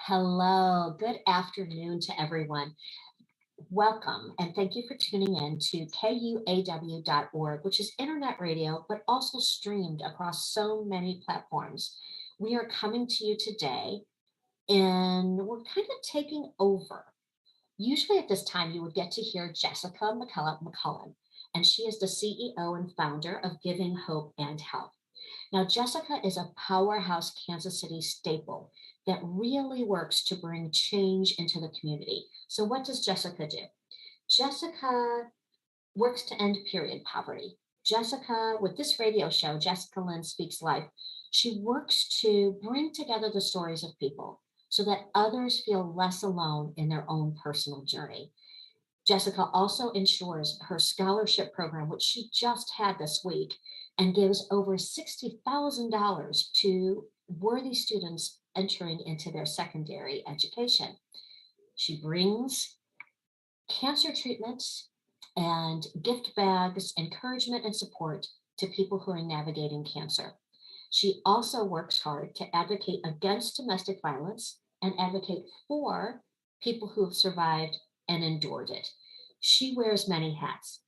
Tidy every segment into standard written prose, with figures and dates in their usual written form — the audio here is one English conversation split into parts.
Hello, good afternoon to everyone. Welcome and thank you for tuning in to KUAW.org, which is internet radio, but also streamed across so many platforms. We are coming to you today and we're kind of taking over. Usually at this time, you would get to hear Jessica McCullough, and she is the CEO and founder of Giving Hope and Help. Now, Jessica is a powerhouse Kansas City staple that really works to bring change into the community. So what does Jessica do? Jessica works to end period poverty. Jessica, with this radio show, Jessica Lynn Speaks Life, she works to bring together the stories of people so that others feel less alone in their own personal journey. Jessica also ensures her scholarship program, which she just had this week, and gives over $60,000 to worthy students entering into their secondary education. She brings cancer treatments and gift bags, encouragement and support to people who are navigating cancer. She also works hard to advocate against domestic violence and advocate for people who have survived and endured it. She wears many hats.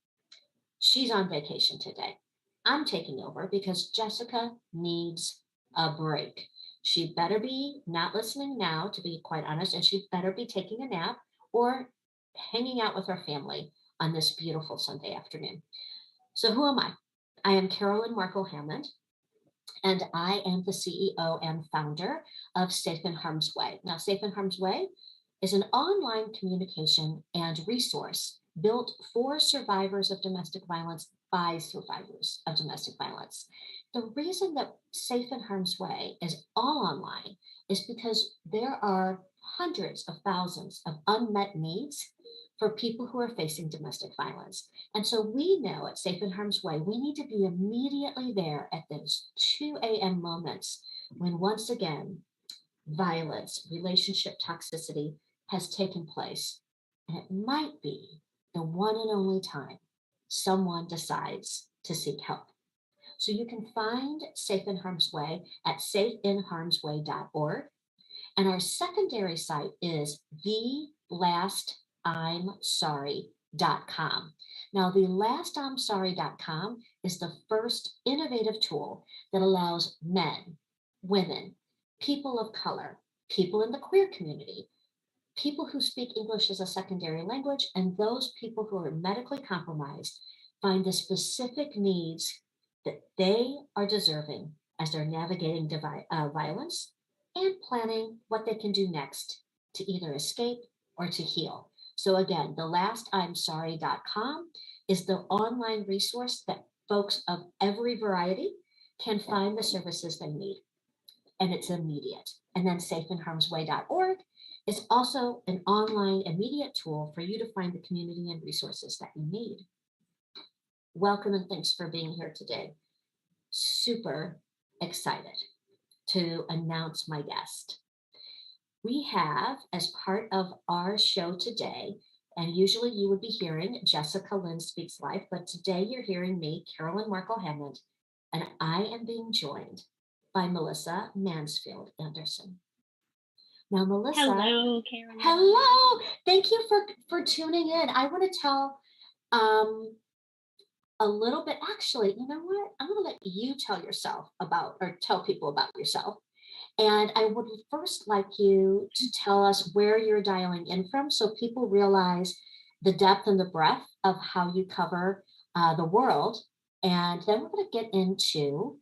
She's on vacation today. I'm taking over because Jessica needs a break. She better be not listening now, to be quite honest, and she better be taking a nap or hanging out with her family on this beautiful Sunday afternoon. So who am I? I am Caroline Markel-Hammond, and I am the CEO and founder of Safe in Harm's Way. Now, Safe in Harm's Way is an online communication and resource built for survivors of domestic violence by survivors of domestic violence. The reason that Safe in Harm's Way is all online is because there are hundreds of thousands of unmet needs for people who are facing domestic violence. And so we know at Safe in Harm's Way, we need to be immediately there at those 2 a.m. moments when once again, violence, relationship toxicity has taken place. And it might be the one and only time someone decides to seek help. So you can find Safe in Harm's Way at safeinharmsway.org. And our secondary site is thelastimsorry.com. Now, thelastimsorry.com is the first innovative tool that allows men, women, people of color, people in the queer community, people who speak English as a secondary language, and those people who are medically compromised find the specific needs that they are deserving as they're navigating violence and planning what they can do next to either escape or to heal. So again, thelastimsorry.com is the online resource that folks of every variety can find the services they need, and it's immediate. And then safeinharmsway.org is also an online immediate tool for you to find the community and resources that you need. Welcome and thanks for being here today. Super excited to announce my guest. We have, as part of our show today, and usually you would be hearing Jessica Lynn Speaks Life, but today you're hearing me, Caroline Markel-Hammond, and I am being joined by Melissa Mansfield Anderson. Now, Melissa. Hello, Caroline. Hello. Thank you for tuning in. I want to tell a little bit. Actually, you know what? I'm going to let you tell people about yourself. And I would first like you to tell us where you're dialing in from so people realize the depth and the breadth of how you cover the world. And then we're going to get into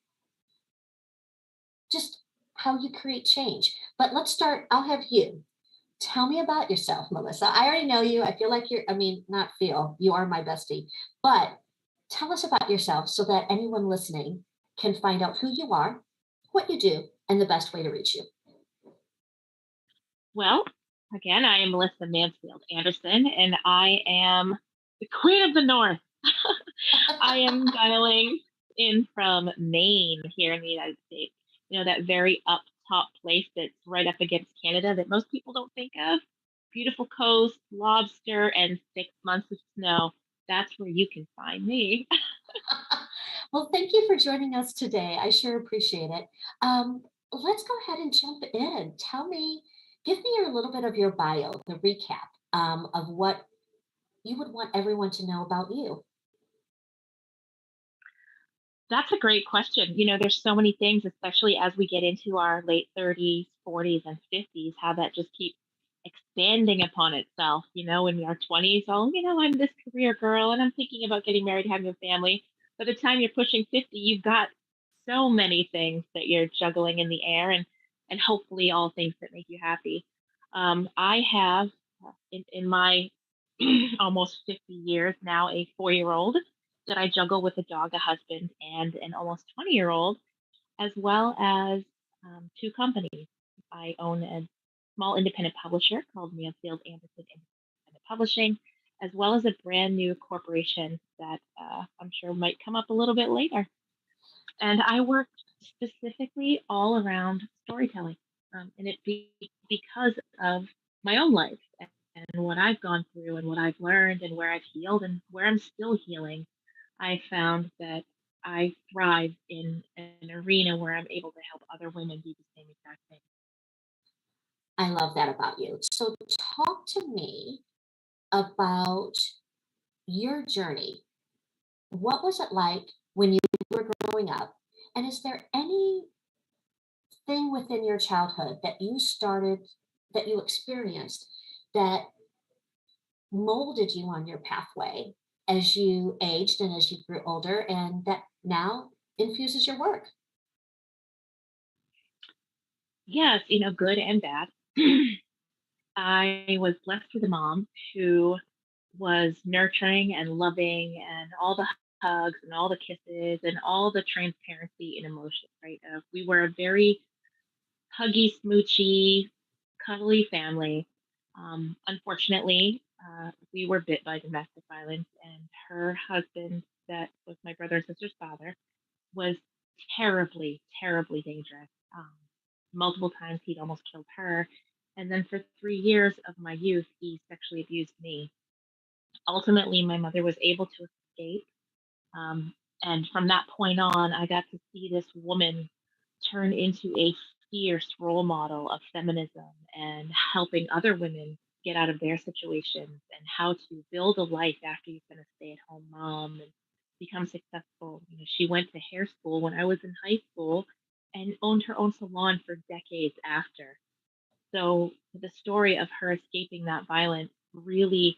just how you create change. But let's start. I'll have you. Tell me about yourself, Melissa. I already know you. I feel like you are my bestie. But tell us about yourself so that anyone listening can find out who you are, what you do, and the best way to reach you. Well, again, I am Melissa Mansfield Anderson, and I am the Queen of the North. I am dialing in from Maine here in the United States. You know, that very up top place that's right up against Canada that most people don't think of. Beautiful coast, lobster, and 6 months of snow. That's where you can find me. Well, thank you for joining us today. I sure appreciate it. Let's go ahead and jump in. Tell me, Give me a little bit of your bio, the recap of what you would want everyone to know about you. That's a great question. There's so many things, especially as we get into our late 30s, 40s, and 50s, how that just keeps expanding upon itself. In our 20s, I'm this career girl and I'm thinking about getting married, having a family. By the time you're pushing 50, you've got so many things that you're juggling in the air, and hopefully all things that make you happy. I have, in my almost 50 years now, a 4-year-old that I juggle with a dog, a husband, and an almost 20-year-old, as well as two companies. I own a small independent publisher called Mansfield Anderson Independent Publishing, as well as a brand new corporation that I'm sure might come up a little bit later. And I work specifically all around storytelling, and because of my own life and what I've gone through and what I've learned and where I've healed and where I'm still healing. I found that I thrive in an arena where I'm able to help other women do the same exact thing. I love that about you. So, talk to me about your journey. What was it like when you were growing up? And is there anything within your childhood that you experienced that molded you on your pathway as you aged and as you grew older and that now infuses your work? Yes, good and bad. I was blessed with a mom who was nurturing and loving and all the hugs and all the kisses and all the transparency and emotion, right? We were a very huggy, smoochy, cuddly family. Unfortunately, we were bit by domestic violence, and her husband, that was my brother and sister's father, was terribly, terribly dangerous. Multiple times he'd almost killed her. And then for 3 years of my youth, he sexually abused me. Ultimately, my mother was able to escape. And from that point on, I got to see this woman turn into a fierce role model of feminism and helping other women get out of their situations and how to build a life after you've been a stay-at-home mom and become successful. She went to hair school when I was in high school and owned her own salon for decades after. So the story of her escaping that violence really,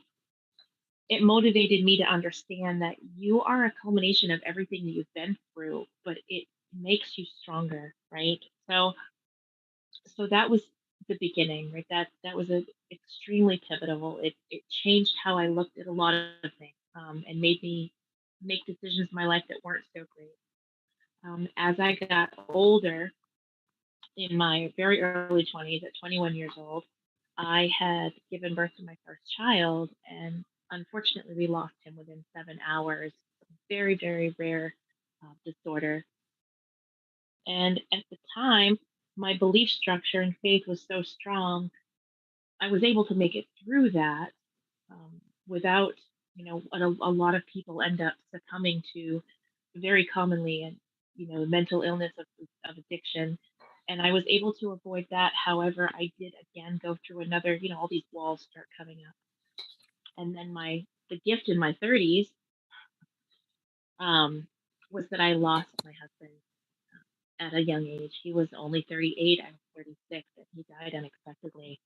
it motivated me to understand that you are a culmination of everything that you've been through, but it makes you stronger, right? So that was the beginning, right? That was extremely pivotal. It changed how I looked at a lot of things, and made me make decisions in my life that weren't so great. As I got older, in my very early 20s, at 21 years old, I had given birth to my first child, and unfortunately, we lost him within 7 hours. Very, very rare disorder. And at the time, my belief structure and faith was so strong, I was able to make it through that, without, a lot of people end up succumbing to very commonly, and mental illness of addiction. And I was able to avoid that. However, I did again go through another, all these walls start coming up. And then the gift in my 30s, was that I lost my husband at a young age. He was only 38, I was 36, and he died unexpectedly.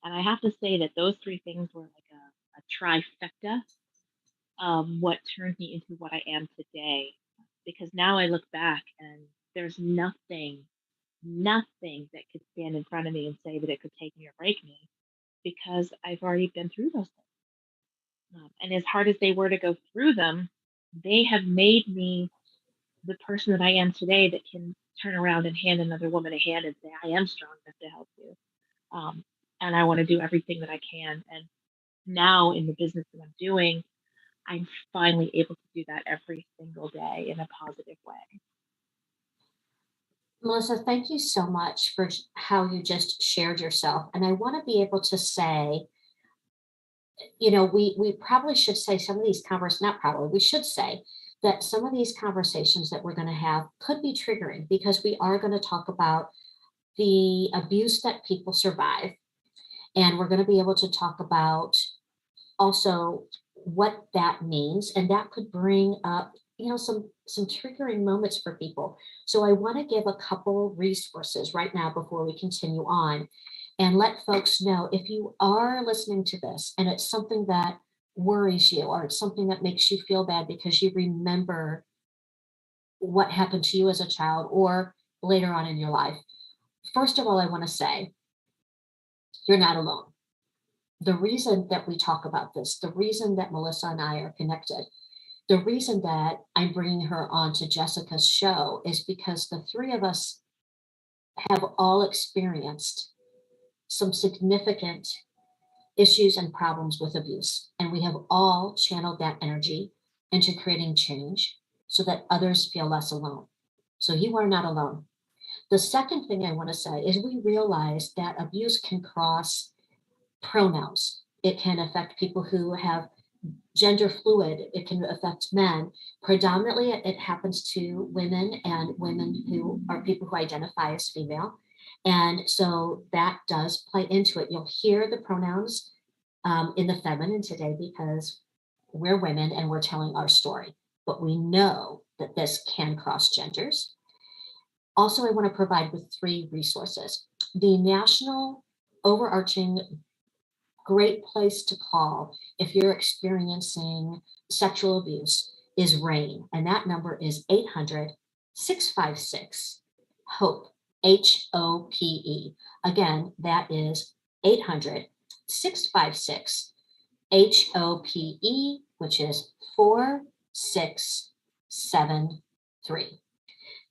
And I have to say that those three things were like a trifecta of what turned me into what I am today. Because now I look back and there's nothing that could stand in front of me and say that it could take me or break me, because I've already been through those things. And as hard as they were to go through them, they have made me the person that I am today, that can turn around and hand another woman a hand and say, I am strong enough to help you. And I want to do everything that I can. And now in the business that I'm doing, I'm finally able to do that every single day in a positive way. Melissa, thank you so much for how you just shared yourself. And I want to be able to say, we probably should say some of these not probably, we should say that some of these conversations that we're going to have could be triggering, because we are going to talk about the abuse that people survive And we're going to be able to talk about also what that means, and that could bring up some triggering moments for people. So I want to give a couple resources right now before we continue on and let folks know, if you are listening to this and it's something that worries you, or it's something that makes you feel bad because you remember what happened to you as a child or later on in your life. First of all, I want to say you're not alone. The reason that we talk about this, the reason that Melissa and I are connected, the reason that I'm bringing her on to Jessica's show is because the three of us have all experienced some significant issues and problems with abuse. And we have all channeled that energy into creating change so that others feel less alone. So you are not alone. The second thing I want to say is we realize that abuse can cross pronouns. It can affect people who have gender fluid. It can affect men. Predominantly, it happens to women and women who are people who identify as female. And so that does play into it. You'll hear the pronouns in the feminine today because we're women and we're telling our story. But we know that this can cross genders. Also, I want to provide with 3 resources. The national overarching great place to call if you're experiencing sexual abuse is RAIN, and that number is 800-656-HOPE, HOPE. Again, that is 800-656-HOPE, which is 4673.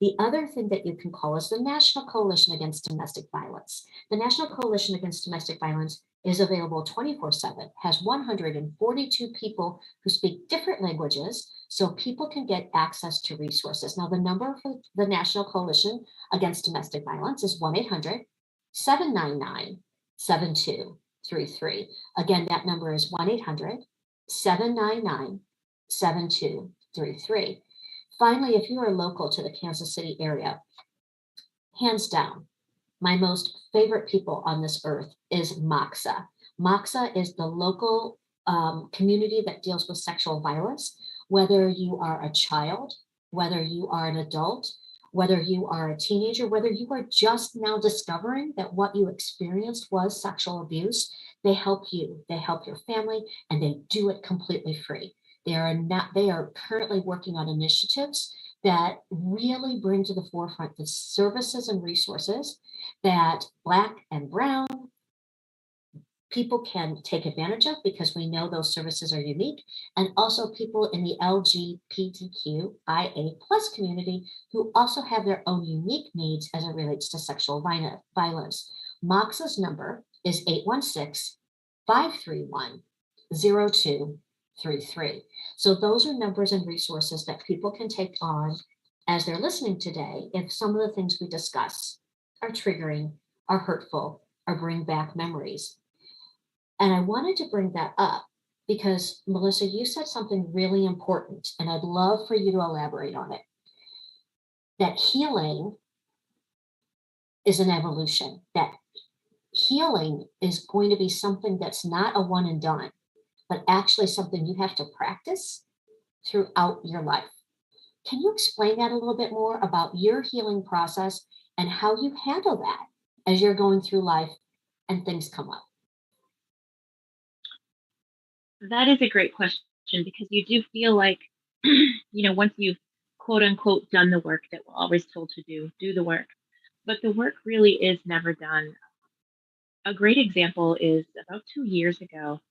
The other thing that you can call is the National Coalition Against Domestic Violence. The National Coalition Against Domestic Violence is available 24/7, has 142 people who speak different languages, so people can get access to resources. Now, the number for the National Coalition Against Domestic Violence is 1-800-799-7233. Again, that number is 1-800-799-7233. Finally, if you are local to the Kansas City area, hands down, my most favorite people on this earth is MOXA. MOXA is the local community that deals with sexual violence, whether you are a child, whether you are an adult, whether you are a teenager, whether you are just now discovering that what you experienced was sexual abuse. They help you, they help your family, and they do it completely free. They are currently working on initiatives that really bring to the forefront the services and resources that Black and Brown people can take advantage of, because we know those services are unique, and also people in the LGBTQIA plus community who also have their own unique needs as it relates to sexual violence. MOXA's number is 816-531-0233. So those are numbers and resources that people can take on as they're listening today if some of the things we discuss are triggering, are hurtful, or bring back memories. And I wanted to bring that up because, Melissa, you said something really important, and I'd love for you to elaborate on it. That healing is an evolution, that healing is going to be something that's not a one and done, but actually something you have to practice throughout your life. Can you explain that a little bit more about your healing process and how you handle that as you're going through life and things come up? That is a great question, because you do feel like, once you've quote unquote done the work that we're always told to do the work, but the work really is never done. A great example is about 2 years ago,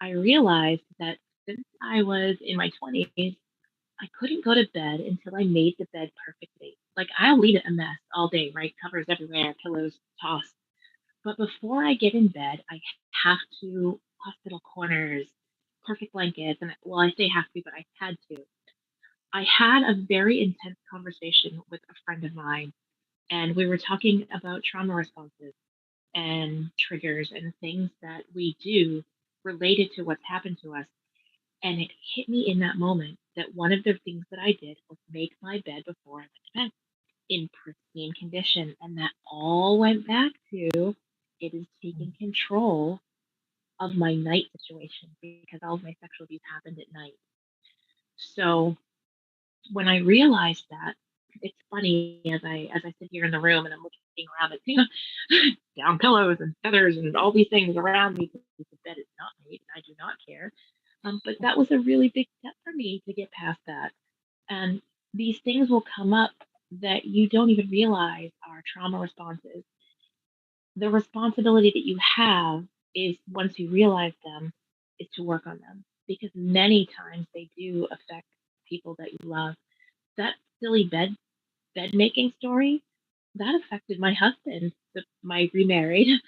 I realized that since I was in my 20s, I couldn't go to bed until I made the bed perfectly. Like, I'll leave it a mess all day, right? Covers everywhere, pillows tossed. But before I get in bed, I have to hospital corners, perfect blankets, and well, I say have to, but I had to. I had a very intense conversation with a friend of mine, and we were talking about trauma responses and triggers and things that we do related to what's happened to us. And it hit me in that moment that one of the things that I did was make my bed before I went to bed in pristine condition. And that all went back to it is taking control of my night situation because all of my sexual abuse happened at night. So when I realized that, it's funny as I sit here in the room and I'm looking around at down pillows and feathers and all these things around me because the bed is not made and I do not care. But that was a really big step for me to get past that. And these things will come up that you don't even realize are trauma responses. The responsibility that you have is, once you realize them, is to work on them because many times they do affect people that you love. That silly bed making story that affected my husband, my remarried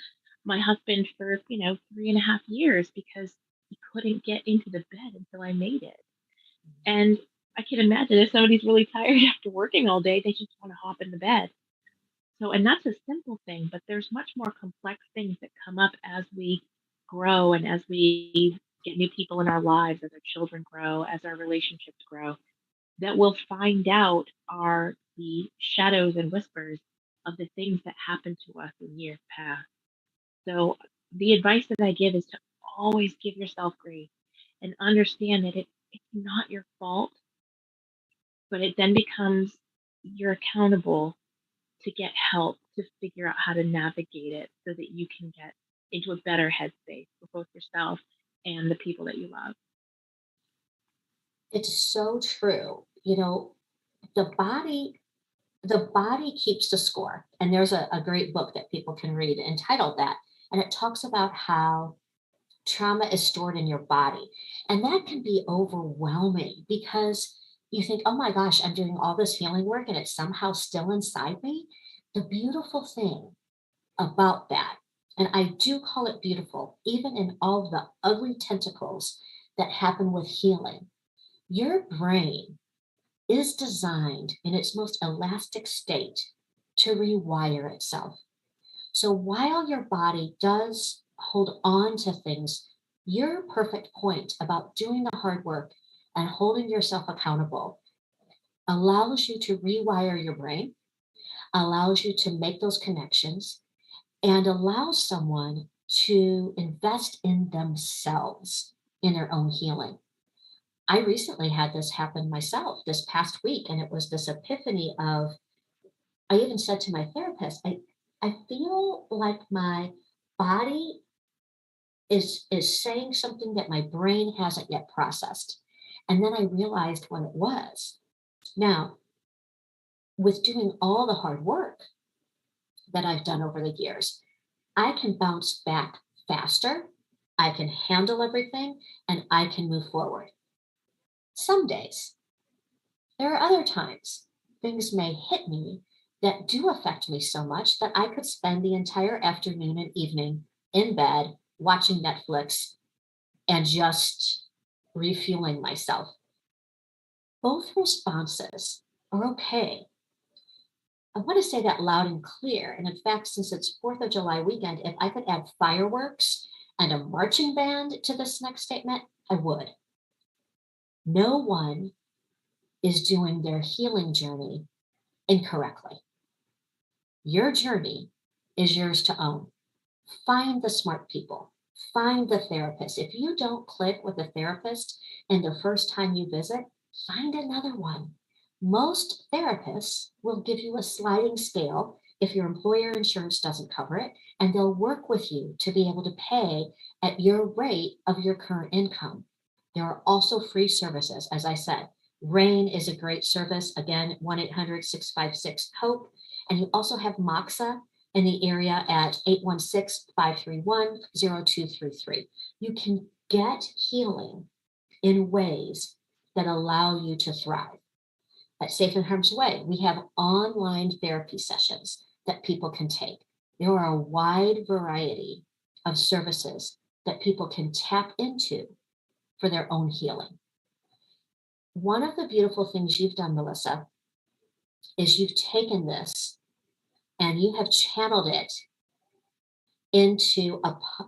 my husband for 3.5 years because he couldn't get into the bed until I made it. And I can imagine if somebody's really tired after working all day, they just want to hop in the bed. So, and that's a simple thing, but there's much more complex things that come up as we grow and as we get new people in our lives, as our children grow, as our relationships grow, that we'll find out are the shadows and whispers of the things that happened to us in years past. So, the advice that I give is to always give yourself grace and understand that it's not your fault, but it then becomes you're accountable to get help to figure out how to navigate it so that you can get into a better headspace for both yourself and the people that you love. It's so true. The body keeps the score. And there's a great book that people can read entitled that. And it talks about how trauma is stored in your body. And that can be overwhelming because you think, oh my gosh, I'm doing all this healing work and it's somehow still inside me. The beautiful thing about that, and I do call it beautiful, even in all the ugly tentacles that happen with healing, your brain is designed in its most elastic state to rewire itself. So while your body does hold on to things, your perfect point about doing the hard work and holding yourself accountable allows you to rewire your brain, allows you to make those connections, and allows someone to invest in themselves in their own healing. I recently had this happen myself this past week, and it was this epiphany of, I even said to my therapist, I feel like my body is saying something that my brain hasn't yet processed. And then I realized what it was. Now, with doing all the hard work that I've done over the years, I can bounce back faster, I can handle everything, and I can move forward. Some days. There are other times things may hit me that do affect me so much that I could spend the entire afternoon and evening in bed watching Netflix and just refueling myself. Both responses are okay. I want to say that loud and clear. And in fact, since it's 4th of July weekend, if I could add fireworks and a marching band to this next statement, I would. No one is doing their healing journey incorrectly. Your journey is yours to own. Find the smart people. Find the therapist. If you don't click with a therapist in the first time you visit, find another one. Most therapists will give you a sliding scale if your employer insurance doesn't cover it, and they'll work with you to be able to pay at your rate of your current income. There are also free services, as I said. RAIN is a great service. Again, 1-800-656-HOPE. And you also have Moxa in the area at 816-531-0233. You can get healing in ways that allow you to thrive. At Safe and Harm's Way, we have online therapy sessions that people can take. There are a wide variety of services that people can tap into for their own healing. One of the beautiful things you've done, Melissa, is you've taken this and you have channeled it into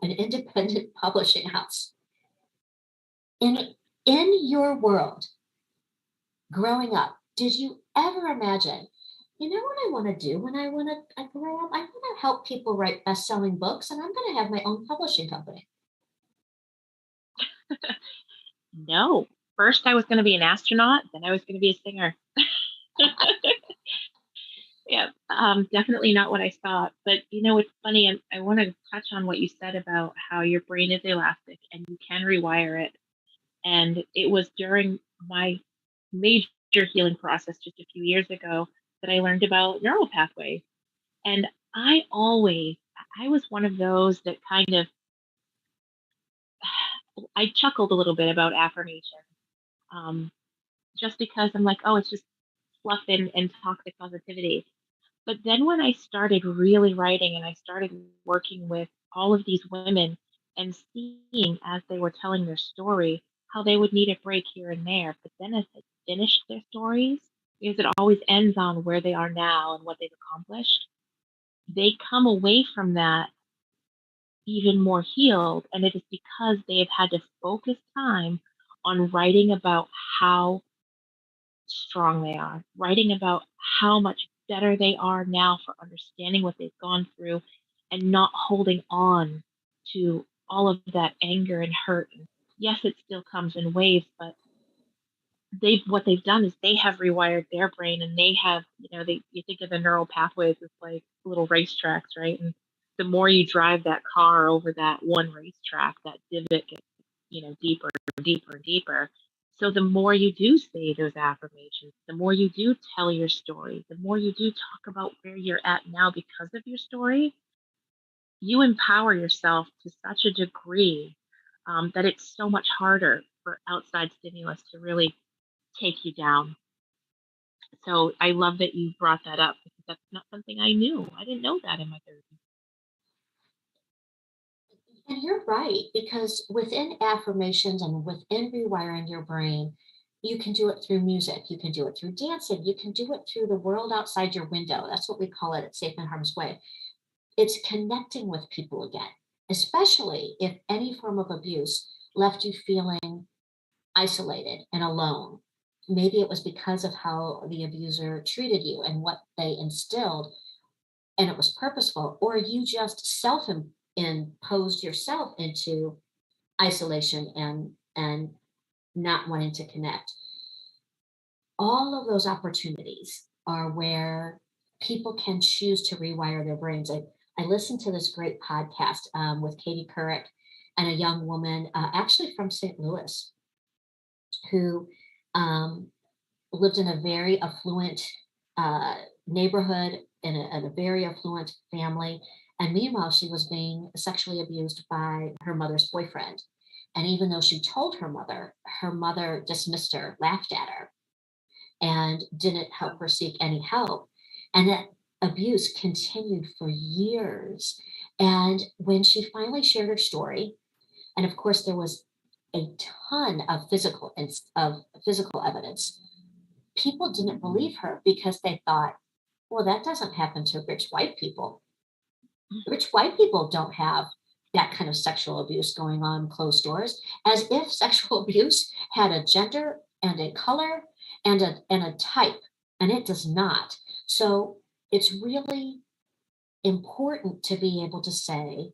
an independent publishing house. In your world, growing up, did you ever imagine you know what I want to do when I grow up? I want to help people write best-selling books, and I'm going to have my own publishing company. No. First, I was going to be an astronaut, then I was going to be a singer. Yeah, definitely not what I thought. But it's funny, and I want to touch on what you said about how your brain is elastic and you can rewire it. And it was during my major healing process just a few years ago that I learned about neural pathways. And I was one of those that kind of, I chuckled a little bit about affirmation, just because I'm like, oh, it's just fluff and toxic positivity. But then when I started really writing and I started working with all of these women and seeing as they were telling their story, how they would need a break here and there. But then as they finished their stories, because it always ends on where they are now and what they've accomplished, they come away from that even more healed. And it is because they have had to focus time on writing about how strong they are, writing about how much better they are now for understanding what they've gone through and not holding on to all of that anger and hurt. And yes, it still comes in waves, but what they've done is they have rewired their brain, and they have, you think of the neural pathways as like little racetracks, right? And the more you drive that car over that one racetrack, that divot gets, deeper and deeper and deeper. So the more you do say those affirmations, the more you do tell your story, the more you do talk about where you're at now because of your story, you empower yourself to such a degree that it's so much harder for outside stimulus to really take you down. So I love that you brought that up because that's not something I knew. I didn't know that in my 30s. And you're right, because within affirmations and within rewiring your brain, you can do it through music, you can do it through dancing, you can do it through the world outside your window. That's what we call it at Safe and Harm's Way. It's connecting with people again, especially if any form of abuse left you feeling isolated and alone. Maybe it was because of how the abuser treated you and what they instilled, and it was purposeful, or you just imposed yourself into isolation and not wanting to connect. All of those opportunities are where people can choose to rewire their brains. I listened to this great podcast with Katie Couric and a young woman, actually from St. Louis, who lived in a very affluent neighborhood in a very affluent family. And meanwhile, she was being sexually abused by her mother's boyfriend. And even though she told her mother dismissed her, laughed at her, and didn't help her seek any help. And that abuse continued for years. And when she finally shared her story, and of course there was a ton of physical evidence, people didn't believe her because they thought, well, that doesn't happen to rich white people. Rich white people don't have that kind of sexual abuse going on closed doors, as if sexual abuse had a gender and a color and a type, and it does not. So it's really important to be able to say,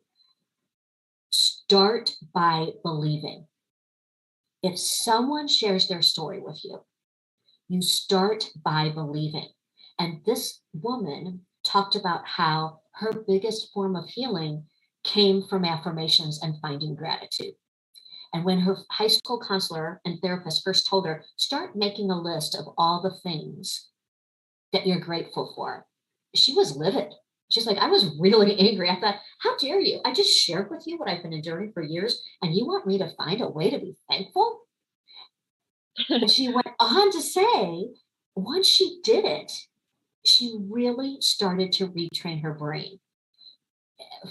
start by believing. If someone shares their story with you, you start by believing. And this woman talked about how her biggest form of healing came from affirmations and finding gratitude. And when her high school counselor and therapist first told her, start making a list of all the things that you're grateful for, she was livid. She's like, I was really angry. I thought, how dare you? I just shared with you what I've been enduring for years, and you want me to find a way to be thankful? And she went on to say, once she did it, she really started to retrain her brain.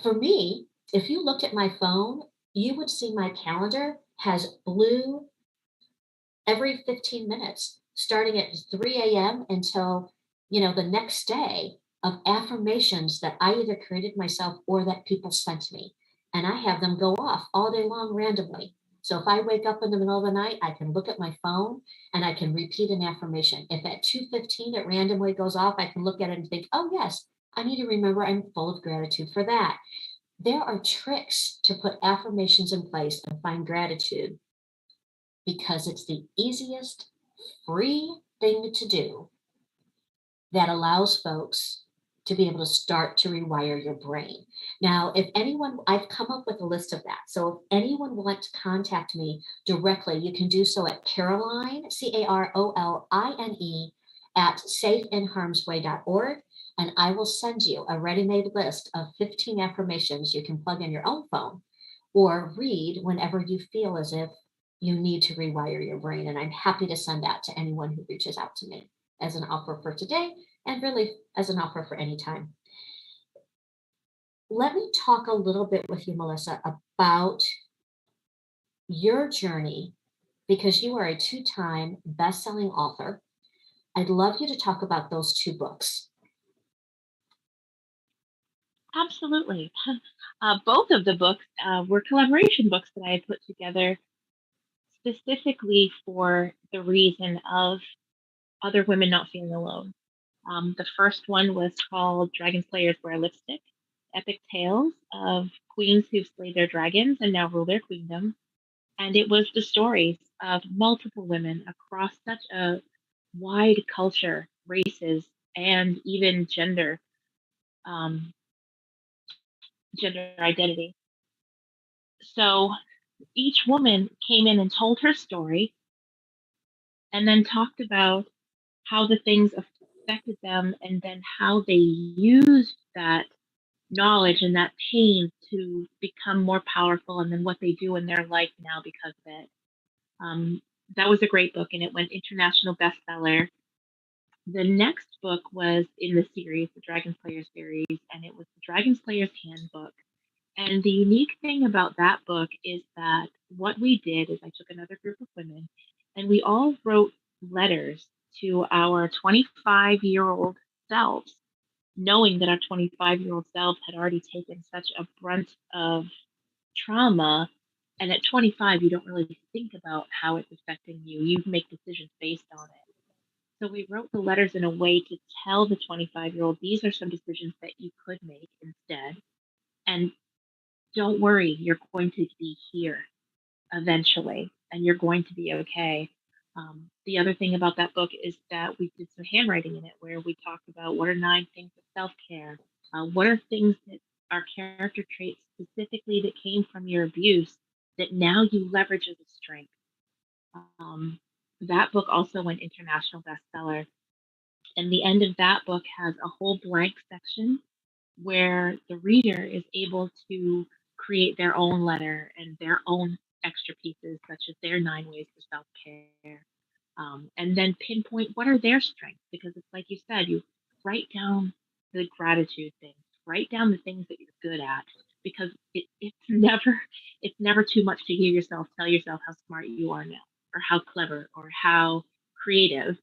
For me, if you looked at my phone, you would see my calendar has blue every 15 minutes, starting at 3 a.m. until, the next day, of affirmations that I either created myself or that people sent me. And I have them go off all day long randomly. So if I wake up in the middle of the night, I can look at my phone and I can repeat an affirmation. If at 2:15 it randomly goes off, I can look at it and think, oh yes, I need to remember I'm full of gratitude for that. There are tricks to put affirmations in place and find gratitude because it's the easiest free thing to do that allows folks to be able to start to rewire your brain. Now, if anyone, I've come up with a list of that. So if anyone wants to contact me directly, you can do so at Caroline, Caroline, at safeinharmsway.org. And I will send you a ready-made list of 15 affirmations you can plug in your own phone or read whenever you feel as if you need to rewire your brain. And I'm happy to send that to anyone who reaches out to me as an offer for today and really as an offer for any time. Let me talk a little bit with you, Melissa, about your journey because you are a 2-time best-selling author. I'd love you to talk about those 2 books. Absolutely. Both of the books were collaboration books that I had put together specifically for the reason of other women not feeling alone. The first one was called Dragon Slayers Wear Lipstick, Epic Tales of Queens Who've Slayed Their Dragons and Now Rule Their Queendom. And it was the stories of multiple women across such a wide culture, races, and even gender identity. So each woman came in and told her story and then talked about how the things affected them and then how they used that knowledge and that pain to become more powerful and then what they do in their life now because of it. That was a great book and it went international bestseller. The next book was in the series, the Dragon Slayer series, and it was the Dragon Slayer's Handbook. And the unique thing about that book is that what we did is I took another group of women and we all wrote letters to our 25-year-old selves, knowing that our 25-year-old selves had already taken such a brunt of trauma. And at 25, you don't really think about how it's affecting you. You make decisions based on it. So we wrote the letters in a way to tell the 25-year-old, these are some decisions that you could make instead. And don't worry, you're going to be here eventually, and you're going to be okay. The other thing about that book is that we did some handwriting in it where we talked about what are 9 things of self-care, what are things that are character traits specifically that came from your abuse that now you leverage as a strength. That book also went international bestseller. And the end of that book has a whole blank section where the reader is able to create their own letter and their own extra pieces, such as their 9 ways for self-care, and then pinpoint what are their strengths. Because it's like you said, you write down the gratitude things, write down the things that you're good at, because it's never too much to hear yourself tell yourself how smart you are now, or how clever, or how creative,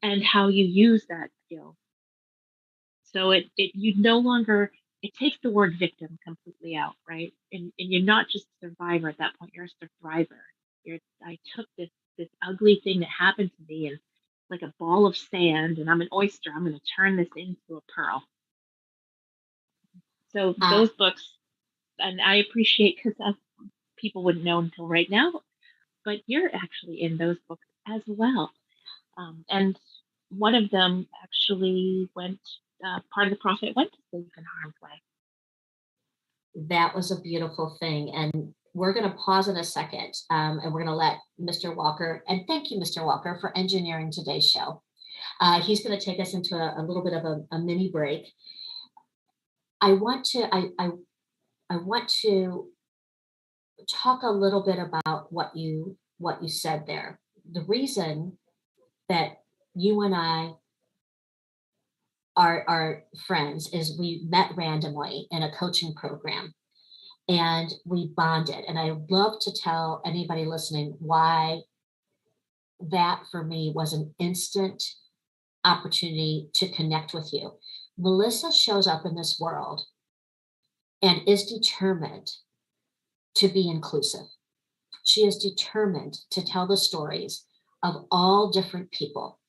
and how you use that skill. So you no longer, it takes the word victim completely out, right? And you're not just a survivor at that point, you're a survivor. I took this ugly thing that happened to me and like a ball of sand and I'm an oyster, I'm going to turn this into a pearl. So those books, and I appreciate because people wouldn't know until right now, but you're actually in those books as well. And one of them actually went, part of the profit went to Safe in Harm's Way. That was a beautiful thing. And we're going to pause in a second and we're going to let Mr. Walker, and thank you, Mr. Walker, for engineering today's show. He's going to take us into a little bit of a mini break. I want to talk a little bit about what you said there. The reason that you and I are friends is we met randomly in a coaching program and we bonded. And I love to tell anybody listening why that for me was an instant opportunity to connect with you. Melissa shows up in this world and is determined to be inclusive. She is determined to tell the stories of all different people,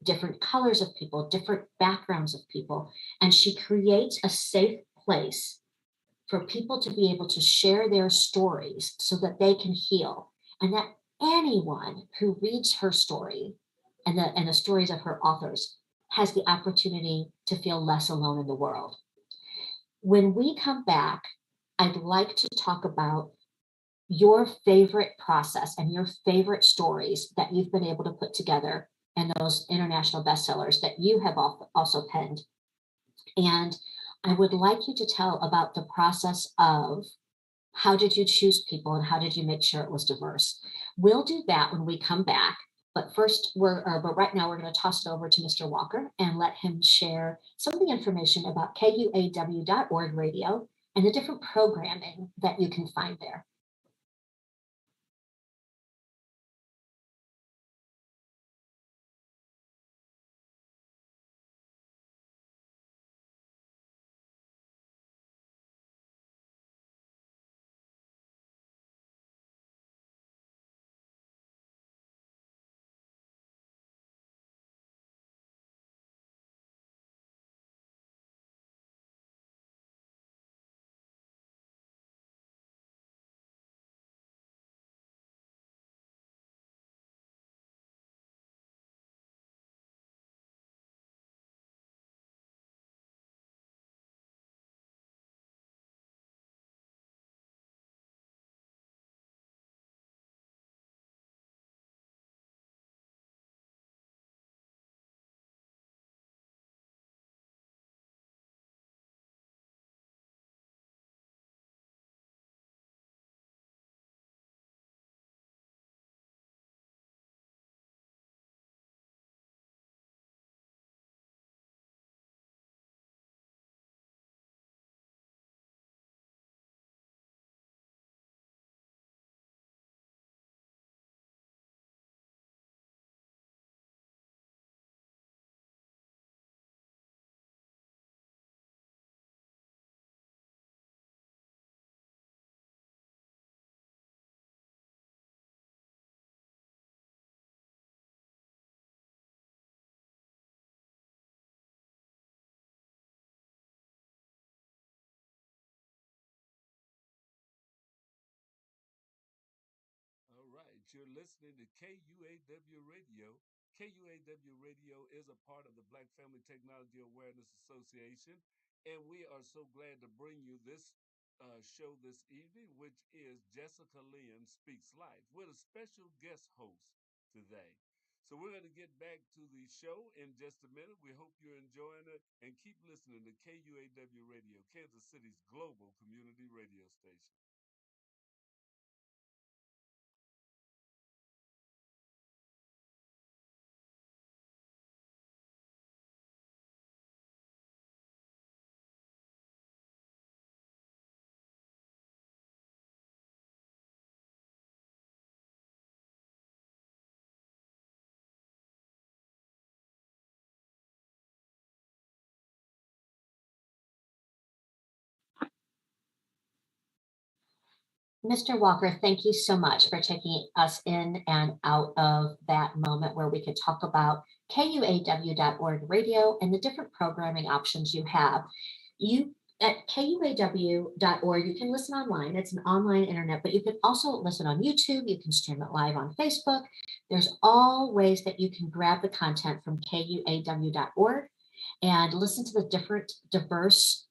different colors of people, different backgrounds of people. And she creates a safe place for people to be able to share their stories so that they can heal. And that anyone who reads her story and the stories of her authors has the opportunity to feel less alone in the world. When we come back, I'd like to talk about your favorite process and your favorite stories that you've been able to put together and those international bestsellers that you have also penned. And I would like you to tell about the process of how did you choose people and how did you make sure it was diverse? We'll do that when we come back. But first, but right now we're going to toss it over to Mr. Walker and let him share some of the information about KUAW.org radio and the different programming that you can find there. All right, you're listening to KUAW Radio. KUAW Radio is a part of the Black Family Technology Awareness Association, and we are so glad to bring you this show this evening, which is Jessica Lynn Speaks Life, with a special guest host today. So we're going to get back to the show in just a minute. We hope you're enjoying it, and keep listening to KUAW Radio, Kansas City's global community radio station. Mr. Walker, thank you so much for taking us in and out of that moment where we could talk about KUAW.org radio and the different programming options you have. You at KUAW.org, you can listen online. It's an online internet, but you can also listen on YouTube. You can stream it live on Facebook. There's all ways that you can grab the content from KUAW.org and listen to the different diverse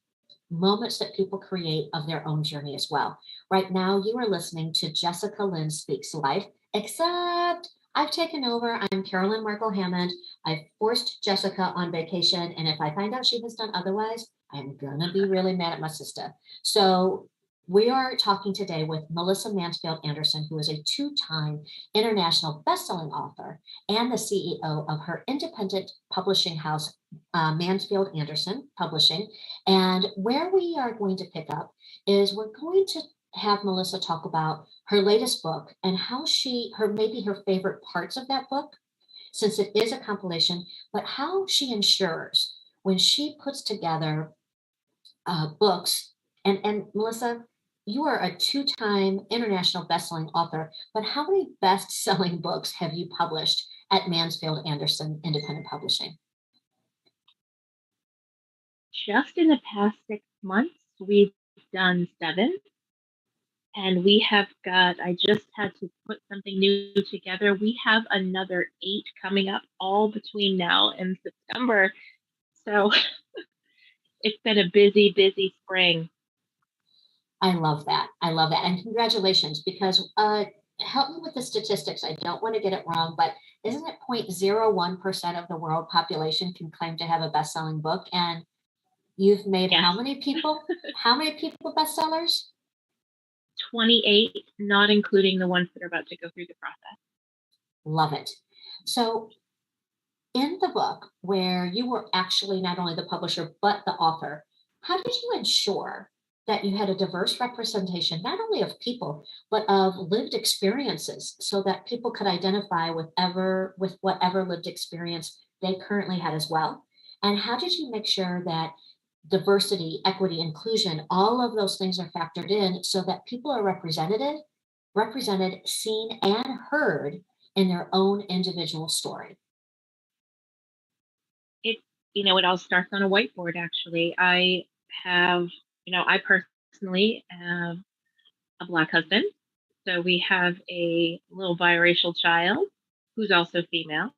moments that people create of their own journey as well. Right now, you are listening to Jessica Lynn Speaks Life, except I've taken over. I'm Caroline Markel-Hammond. I've forced Jessica on vacation, and if I find out she has done otherwise, I'm gonna be really mad at my sister. So we are talking today with Melissa Mansfield Anderson, who is a two-time international best-selling author and the CEO of her independent publishing house, Mansfield Anderson Publishing. And where we are going to pick up is we're going to have Melissa talk about her latest book and how maybe her favorite parts of that book, since it is a compilation, but how she ensures when she puts together books. And Melissa, you are a two-time international best-selling author, but how many best-selling books have you published at Mansfield Anderson Independent Publishing? Just in the past 6 months, we've done 7. And we have got, I just had to put something new together. We have another 8 coming up all between now and September. So it's been a busy, busy spring. I love that. I love that. And congratulations, because help me with the statistics. I don't want to get it wrong, but isn't it 0.01% of the world population can claim to have a best-selling book? And you've made Yes. how many people bestsellers? 28, not including the ones that are about to go through the process. Love it. So in the book, where you were actually not only the publisher, but the author, how did you ensure that you had a diverse representation, not only of people, but of lived experiences, so that people could identify with whatever lived experience they currently had as well? And how did you make sure that diversity, equity, inclusion, all of those things are factored in so that people are represented, seen, and heard in their own individual story? It all starts on a whiteboard, actually. I personally have a Black husband. So we have a little biracial child who's also female.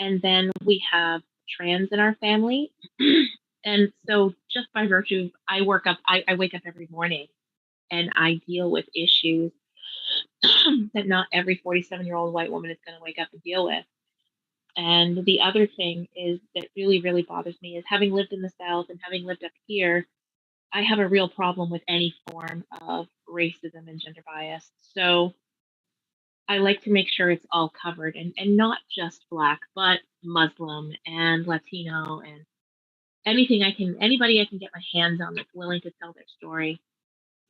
And then we have trans in our family. And so just by virtue, I wake up every morning and I deal with issues that not every 47-year-old white woman is going to wake up and deal with. And the other thing is that really, really bothers me is, having lived in the South and having lived up here, I have a real problem with any form of racism and gender bias. So I like to make sure it's all covered, and not just Black, but Muslim and Latino and anybody I can get my hands on that's willing to tell their story.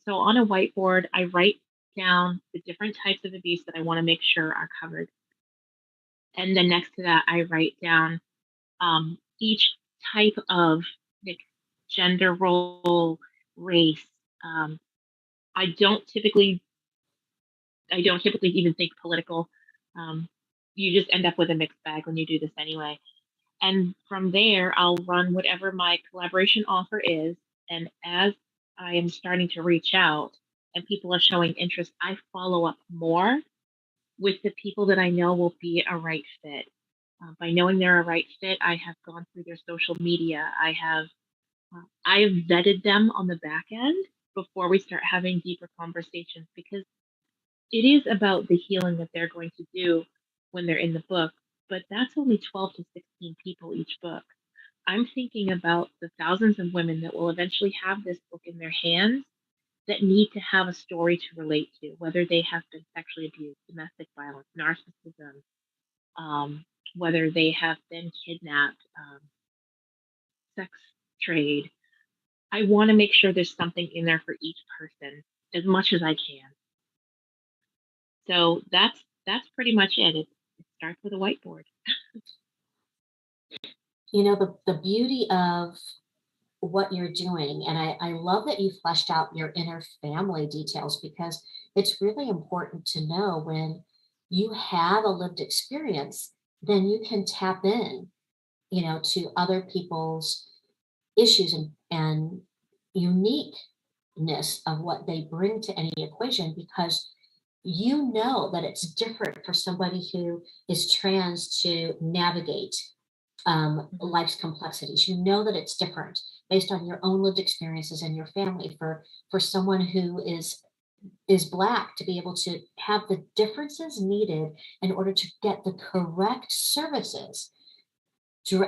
So on a whiteboard, I write down the different types of abuse that I want to make sure are covered. And then next to that, I write down each type of, like, gender role, race. I don't typically even think political. You just end up with a mixed bag when you do this anyway. And from there, I'll run whatever my collaboration offer is. And as I am starting to reach out and people are showing interest, I follow up more with the people that I know will be a right fit. By knowing they're a right fit, I have gone through their social media. I have vetted them on the back end before we start having deeper conversations, because it is about the healing that they're going to do when they're in the book. But that's only 12 to 16 people each book. I'm thinking about the thousands of women that will eventually have this book in their hands, that need to have a story to relate to, whether they have been sexually abused, domestic violence, narcissism, whether they have been kidnapped, sex trade. I want to make sure there's something in there for each person as much as I can. So that's pretty much it. It starts with a whiteboard. The beauty of what you're doing, and I love that you fleshed out your inner family details, because it's really important to know when you have a lived experience, then you can tap in, to other people's issues and uniqueness of what they bring to any equation, because you know that it's different for somebody who is trans to navigate life's complexities. You know that it's different based on your own lived experiences and your family. For someone who is Black to be able to have the differences needed in order to get the correct services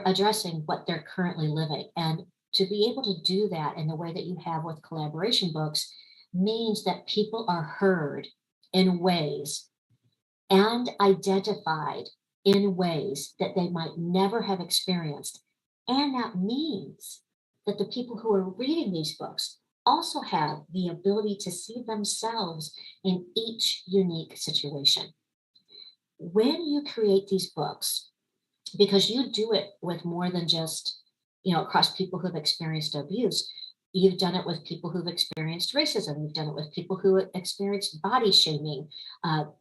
addressing what they're currently living, and to be able to do that in the way that you have with collaboration books, means that people are heard in ways and identified in ways that they might never have experienced. And that means that the people who are reading these books also have the ability to see themselves in each unique situation. When you create these books, because you do it with more than just, across people who have experienced abuse, You've done it with people who've experienced racism. You've done it with people who experienced body shaming,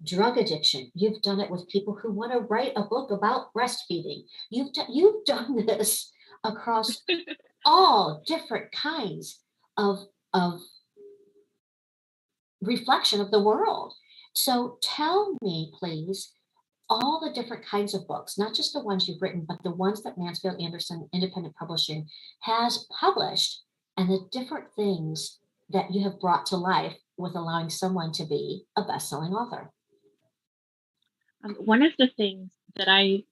drug addiction. You've done it with people who want to write a book about breastfeeding. You've done this across all different kinds of reflection of the world. So tell me, please, all the different kinds of books, not just the ones you've written, but the ones that Mansfield Anderson Independent Publishing has published, and the different things that you have brought to life with allowing someone to be a best-selling author. One of the things that I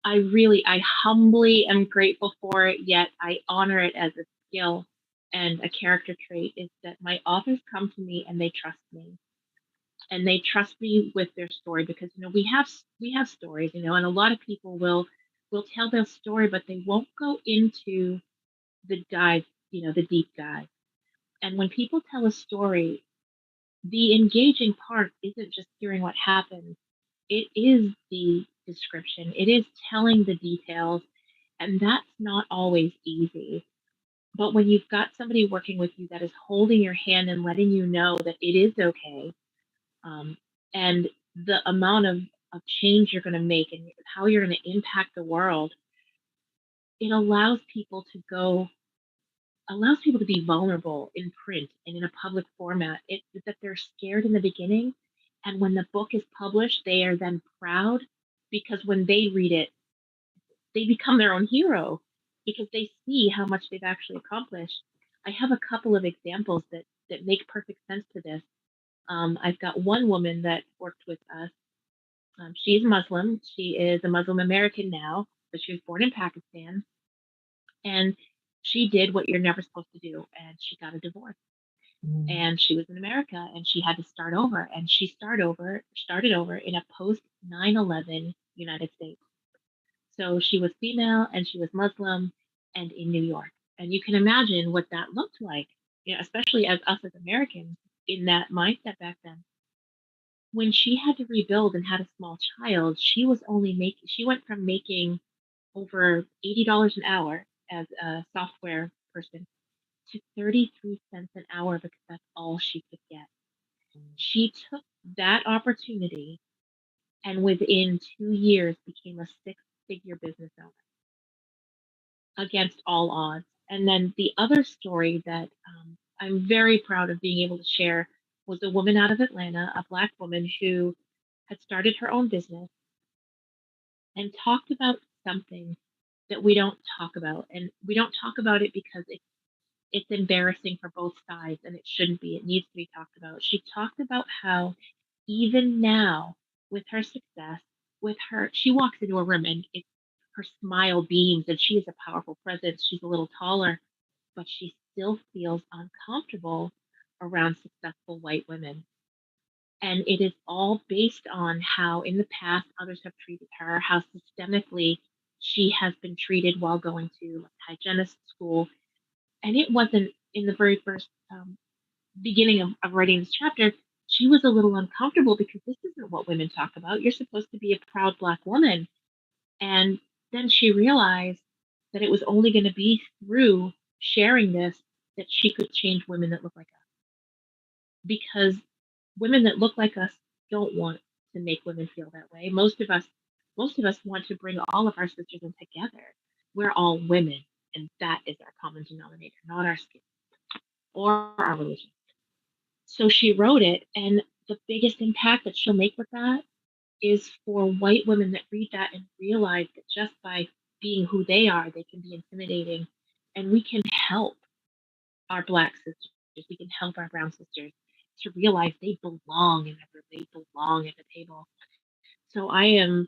humbly am grateful for, yet I honor it as a skill and a character trait, is that my authors come to me and they trust me. And they trust me with their story because we have stories, and a lot of people will tell their story, but they won't go into the dive, the deep dive. And when people tell a story, the engaging part isn't just hearing what happened. It is the description. It is telling the details, and that's not always easy. But when you've got somebody working with you that is holding your hand and letting you know that it is okay, and the amount of change you're going to make and how you're going to impact the world, it allows people to be vulnerable in print and in a public format. It's that they're scared in the beginning, and when the book is published, they are then proud because when they read it, they become their own hero because they see how much they've actually accomplished. I have a couple of examples that make perfect sense to this. I've got one woman that worked with us. She's Muslim. She is a Muslim American now, but she was born in Pakistan. And she did what you're never supposed to do, and she got a divorce. And she was in America, and she had to start over. And she started over in a post 9/11 United States. So she was female, and she was Muslim, and in New York. And you can imagine what that looked like, especially as us as Americans in that mindset back then. When she had to rebuild and had a small child, she went from making over $80 an hour as a software person to 33 cents an hour because that's all she could get. She took that opportunity and within 2 years became a six-figure business owner against all odds. And then the other story that I'm very proud of being able to share was a woman out of Atlanta, a Black woman who had started her own business and talked about something that we don't talk about. And we don't talk about it because it's embarrassing for both sides and it shouldn't be. It needs to be talked about. She talked about how even now, with her success, she walks into a room and her smile beams and she is a powerful presence. She's a little taller, but she still feels uncomfortable around successful white women. And it is all based on how in the past others have treated her, how systemically she has been treated while going to hygienist school. And it wasn't in the very first beginning of writing this chapter, she was a little uncomfortable because this isn't what women talk about. You're supposed to be a proud Black woman. And then she realized that it was only going to be through sharing this that she could change women that look like us. Because women that look like us don't want to make women feel that way. Most of us want to bring all of our sisters in together. We're all women, and that is our common denominator, not our skin or our religion. So she wrote it, and the biggest impact that she'll make with that is for white women that read that and realize that just by being who they are, they can be intimidating, and we can help our Black sisters, we can help our brown sisters to realize they belong in the group, they belong at the table. So I am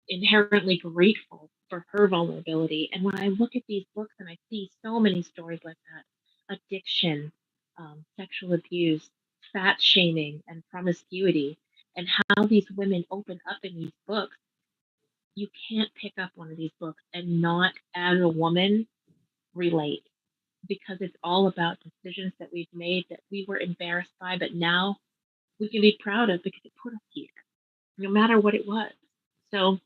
inherently grateful for her vulnerability. And when I look at these books and I see so many stories like that, addiction, sexual abuse, fat shaming, and promiscuity, and how these women open up in these books, you can't pick up one of these books and not, as a woman, relate. Because it's all about decisions that we've made that we were embarrassed by, but now we can be proud of because it put us here, no matter what it was. So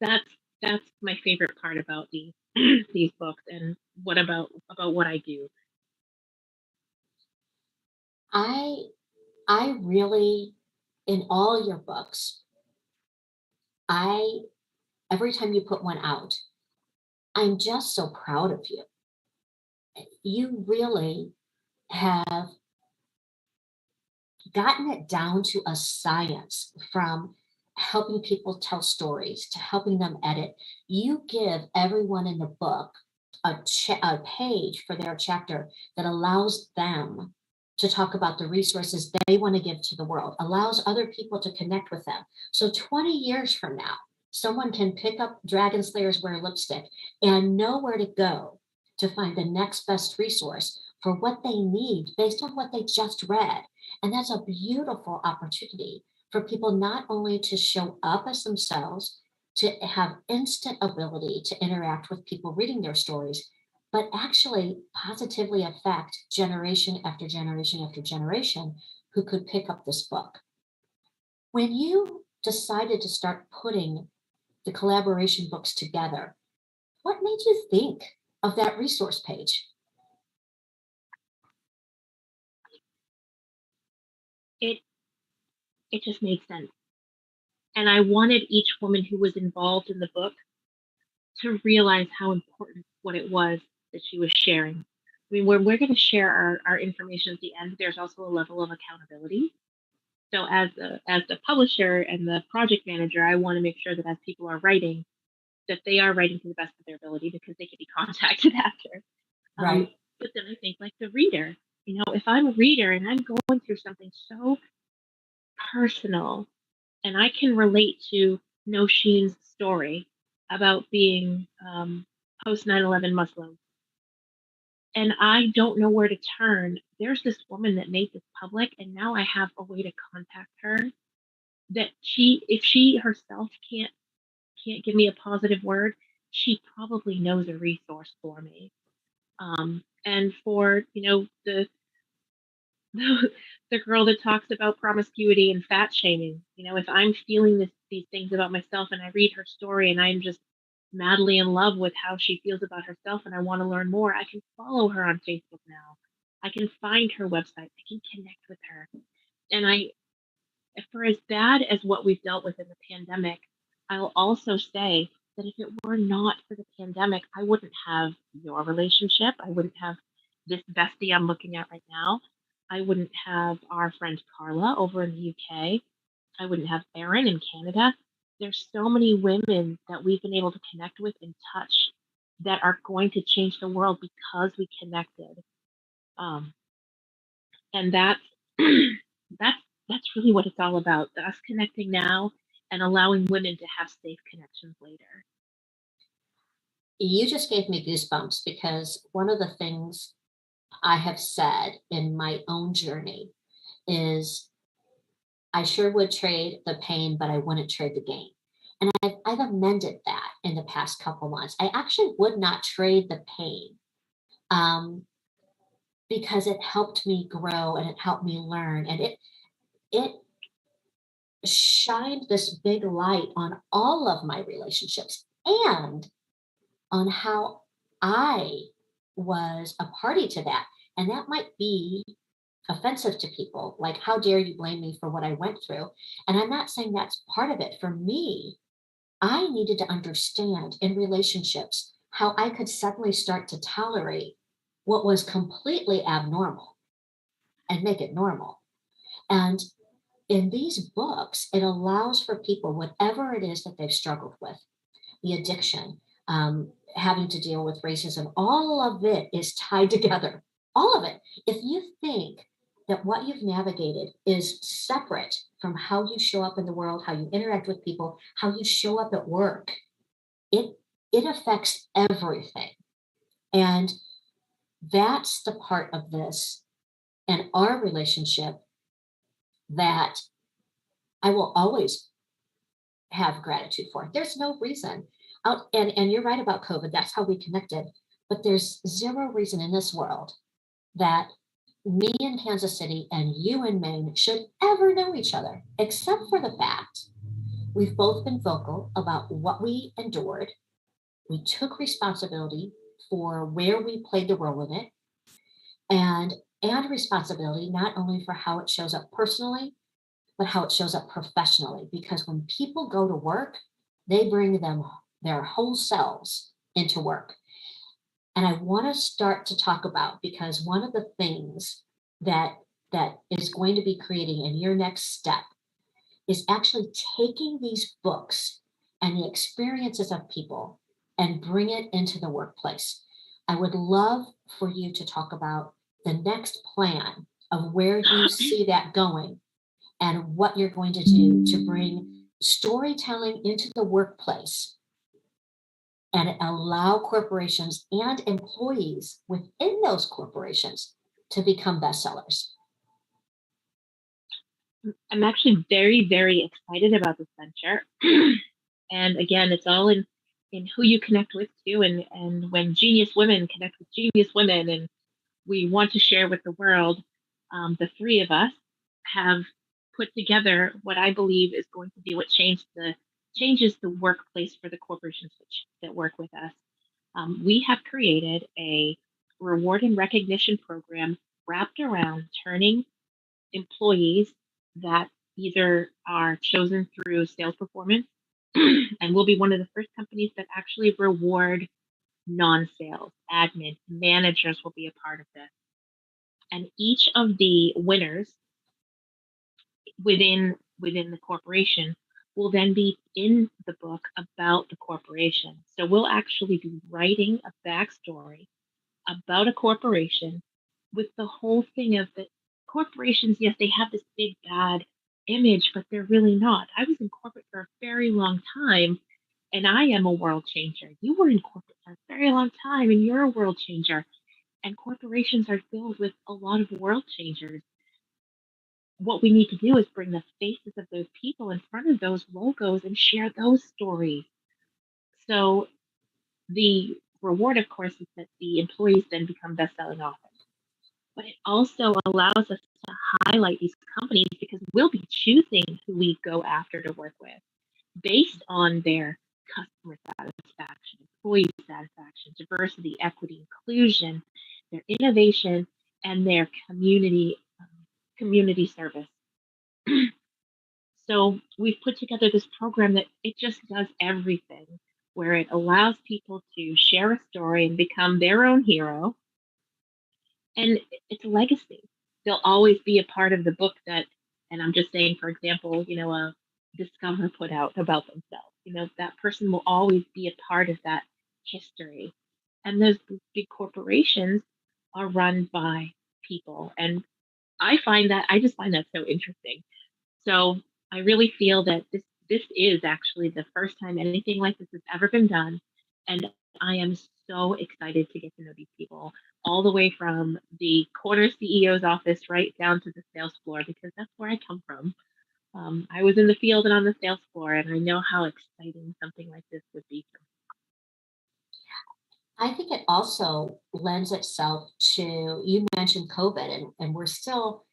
that's my favorite part about these books and what about what I do? I really, in all your books, every time you put one out, I'm just so proud of you. You really have gotten it down to a science, from helping people tell stories to helping them edit. You give everyone in the book a page for their chapter that allows them to talk about the resources they want to give to the world, allows other people to connect with them. So 20 years from now, someone can pick up Dragon Slayers Wear Lipstick and know where to go to find the next best resource for what they need based on what they just read. And that's a beautiful opportunity for people not only to show up as themselves, to have instant ability to interact with people reading their stories, but actually positively affect generation after generation after generation who could pick up this book. When you decided to start putting the collaboration books together, what made you think of that resource page? It just made sense. And I wanted each woman who was involved in the book to realize how important what it was that she was sharing. I mean, when we're going to share our information at the end, there's also a level of accountability. So as the publisher and the project manager, I want to make sure that as people are writing, that they are writing to the best of their ability, because they can be contacted after. Right. But then I think, like the reader, if I'm a reader and I'm going through something so personal, and I can relate to Nosheen's story about being post 9/11 Muslim, and I don't know where to turn. There's this woman that made this public, and now I have a way to contact her. That if she herself can't give me a positive word, she probably knows a resource for me. And for the girl that talks about promiscuity and fat shaming. If I'm feeling these things about myself and I read her story and I'm just madly in love with how she feels about herself and I want to learn more, I can follow her on Facebook now. I can find her website. I can connect with her. And for as bad as what we've dealt with in the pandemic, I'll also say that if it were not for the pandemic, I wouldn't have your relationship. I wouldn't have this bestie I'm looking at right now. I wouldn't have our friend Carla over in the UK. I wouldn't have Erin in Canada. There's so many women that we've been able to connect with and touch that are going to change the world because we connected. And that's that's really what it's all about. Us connecting now and allowing women to have safe connections later. You just gave me goosebumps, because one of the things I have said in my own journey is I sure would trade the pain, but I wouldn't trade the gain. And I've amended that in the past couple months. I actually would not trade the pain, because it helped me grow and it helped me learn. And it shined this big light on all of my relationships and on how I was a party to that. And that might be offensive to people, like, how dare you blame me for what I went through? And I'm not saying that's part of it. For me, I needed to understand in relationships how I could suddenly start to tolerate what was completely abnormal and make it normal. And in these books, it allows for people, whatever it is that they've struggled with, the addiction, having to deal with racism, all of it is tied together. All of it. If you think that what you've navigated is separate from how you show up in the world, how you interact with people, how you show up at work, it affects everything. And that's the part of this and our relationship that I will always have gratitude for. There's no reason. And you're right about COVID. That's how we connected. But there's zero reason in this world that me in Kansas City and you in Maine should ever know each other, except for the fact we've both been vocal about what we endured We took responsibility for where we played the role in it, and responsibility not only for how it shows up personally, but how it shows up professionally. Because when people go to work, they bring their whole selves into work. And I want to start to talk about, because one of the things that is going to be creating in your next step is actually taking these books and the experiences of people and bring it into the workplace. I would love for you to talk about the next plan of where you see that going and what you're going to do to bring storytelling into the workplace and allow corporations and employees within those corporations to become bestsellers. I'm actually very, very excited about this venture. And again, it's all in who you connect with too. And when genius women connect with genius women, and we want to share with the world, the three of us have put together what I believe is going to be what changes the workplace for the corporations that work with us. We have created a reward and recognition program wrapped around turning employees that either are chosen through sales performance, and we'll be one of the first companies that actually reward non-sales, admin, managers will be a part of this. And each of the winners within the corporation will then be in the book about the corporation. So we'll actually be writing a backstory about a corporation with the whole thing of the corporations. Yes, they have this big bad image, but they're really not. I was in corporate for a very long time, and I am a world changer. You were in corporate for a very long time, and you're a world changer. And corporations are filled with a lot of world changers. What we need to do is bring the faces of those people in front of those logos and share those stories. So the reward, of course, is that the employees then become best-selling authors. But it also allows us to highlight these companies, because we'll be choosing who we go after to work with based on their customer satisfaction, employee satisfaction, diversity, equity, inclusion, their innovation, and their community service. So we've put together this program that it just does everything, where it allows people to share a story and become their own hero. And it's a legacy. They'll always be a part of the book that, and I'm just saying, for example, a Discover put out about themselves. That person will always be a part of that history. And those big corporations are run by people. And I just find that so interesting. So I really feel that this is actually the first time anything like this has ever been done. And I am so excited to get to know these people, all the way from the corner CEO's office right down to the sales floor, because that's where I come from. I was in the field and on the sales floor, and I know how exciting something like this would be for me. I think it also lends itself to, you mentioned COVID, and we're still,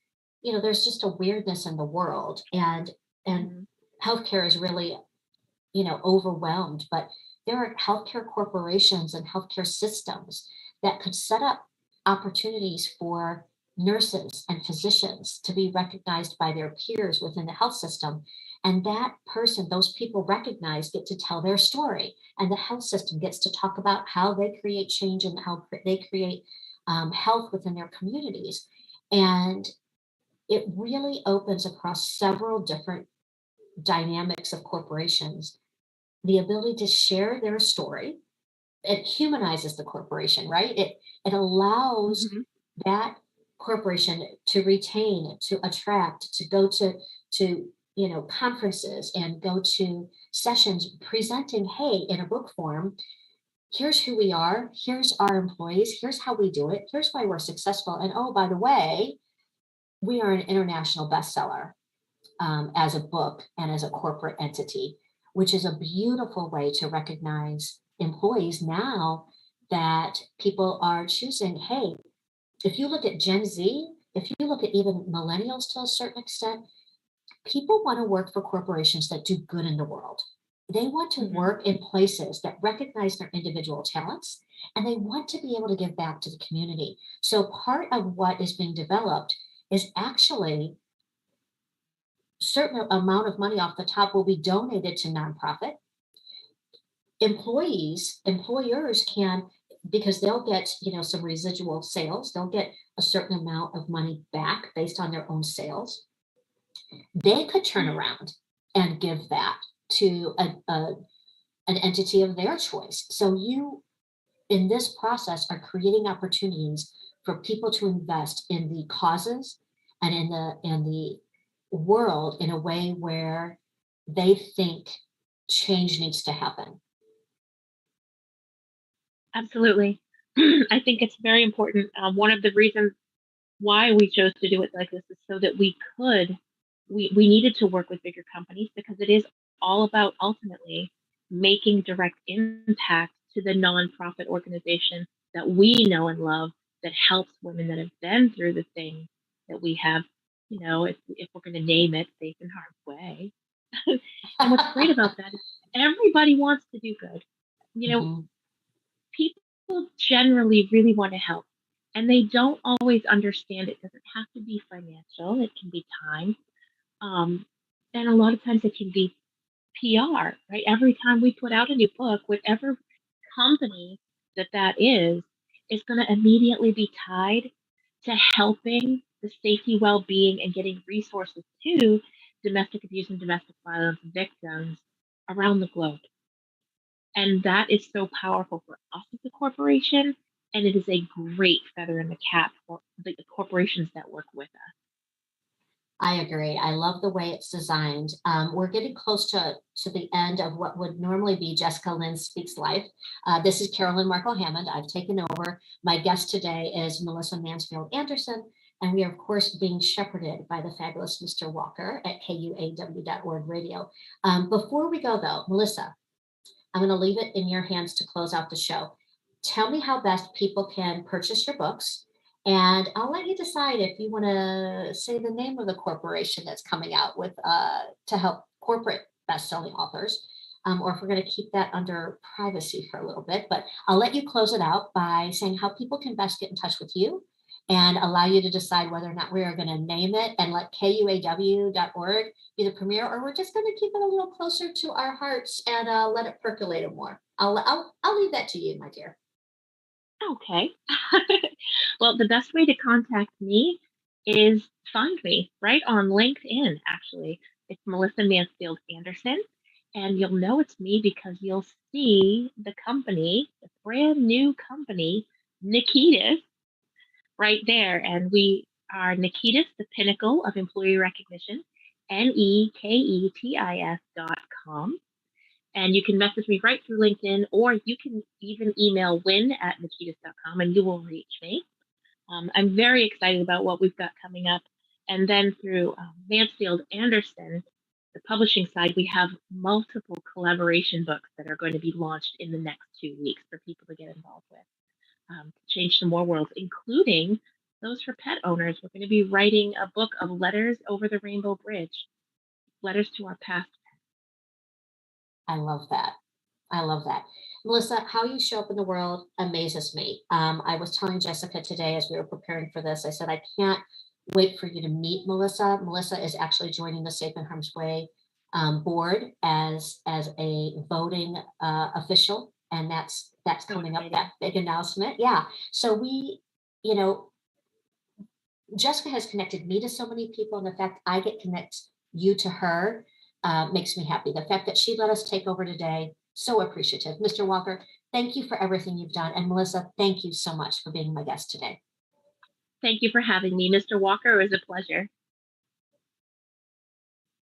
there's just a weirdness in the world, and healthcare is really, overwhelmed, but there are healthcare corporations and healthcare systems that could set up opportunities for nurses and physicians to be recognized by their peers within the health system. And those people recognized, get to tell their story. And the health system gets to talk about how they create change and how they create health within their communities. And it really opens across several different dynamics of corporations the ability to share their story. It humanizes the corporation, right? It allows that corporation to retain, to attract, to go to conferences and go to sessions presenting, hey, in a book form, here's who we are, here's our employees, here's how we do it, here's why we're successful. And oh, by the way, we are an international bestseller as a book and as a corporate entity, which is a beautiful way to recognize employees now that people are choosing, hey, if you look at Gen Z, if you look at even millennials to a certain extent, people want to work for corporations that do good in the world. They want to work in places that recognize their individual talents, and they want to be able to give back to the community. So part of what is being developed is actually certain amount of money off the top will be donated to nonprofit. Employers can, because they'll get, some residual sales, they'll get a certain amount of money back based on their own sales. They could turn around and give that to an entity of their choice. So you, in this process, are creating opportunities for people to invest in the causes and in the world in a way where they think change needs to happen. Absolutely. I think it's very important. One of the reasons why we chose to do it like this is so that we needed to work with bigger companies, because it is all about ultimately making direct impact to the nonprofit organization that we know and love, that helps women that have been through the things that we have, if we're going to name it, Safe in Harm's Way. And what's great about that is everybody wants to do good. People generally really want to help, and they don't always understand it doesn't have to be financial. It can be time. And a lot of times it can be PR, right? Every time we put out a new book, whatever company that is going to immediately be tied to helping the safety, well-being, and getting resources to domestic abuse and domestic violence victims around the globe. And that is so powerful for us as a corporation, and it is a great feather in the cap for the corporations that work with us. I agree. I love the way it's designed. We're getting close to the end of what would normally be Jessica Lynn Speaks Life. This is Caroline Markel-Hammond. I've taken over. My guest today is Melissa Mansfield Anderson, and we are, of course, being shepherded by the fabulous Mr. Walker at KUAW Radio. Before we go, though, Melissa, I'm going to leave it in your hands to close out the show. Tell me how best people can purchase your books. And I'll let you decide if you want to say the name of the corporation that's coming out with to help corporate best-selling authors, or if we're going to keep that under privacy for a little bit. But I'll let you close it out by saying how people can best get in touch with you and allow you to decide whether or not we are going to name it and let KUAW.org be the premiere, or we're just going to keep it a little closer to our hearts and let it percolate more. I'll leave that to you, my dear. Okay. Well, the best way to contact me is find me right on LinkedIn, actually. It's Melissa Mansfield Anderson, and you'll know it's me because you'll see the company, the brand new company, Nikitas, right there. And we are Nikitas, the pinnacle of employee recognition, NEKETIS.com. And you can message me right through LinkedIn, or you can even email win@nikitas.com and you will reach me. I'm very excited about what we've got coming up. And then through Mansfield Anderson, the publishing side, we have multiple collaboration books that are going to be launched in the next 2 weeks for people to get involved with, to change some more worlds, including those for pet owners. We're going to be writing a book of letters over the Rainbow Bridge, letters to our past. I love that. Melissa, how you show up in the world amazes me. I was telling Jessica today as we were preparing for this, I said, I can't wait for you to meet Melissa. Melissa is actually joining the Safe in Harm's Way board as a voting official. And that's coming up, that big announcement. Yeah. So Jessica has connected me to so many people. And the fact I get connect you to her makes me happy. The fact that she let us take over today, so appreciative. Mr. Walker, thank you for everything you've done. And Melissa, thank you so much for being my guest today. Thank you for having me, Mr. Walker. It was a pleasure.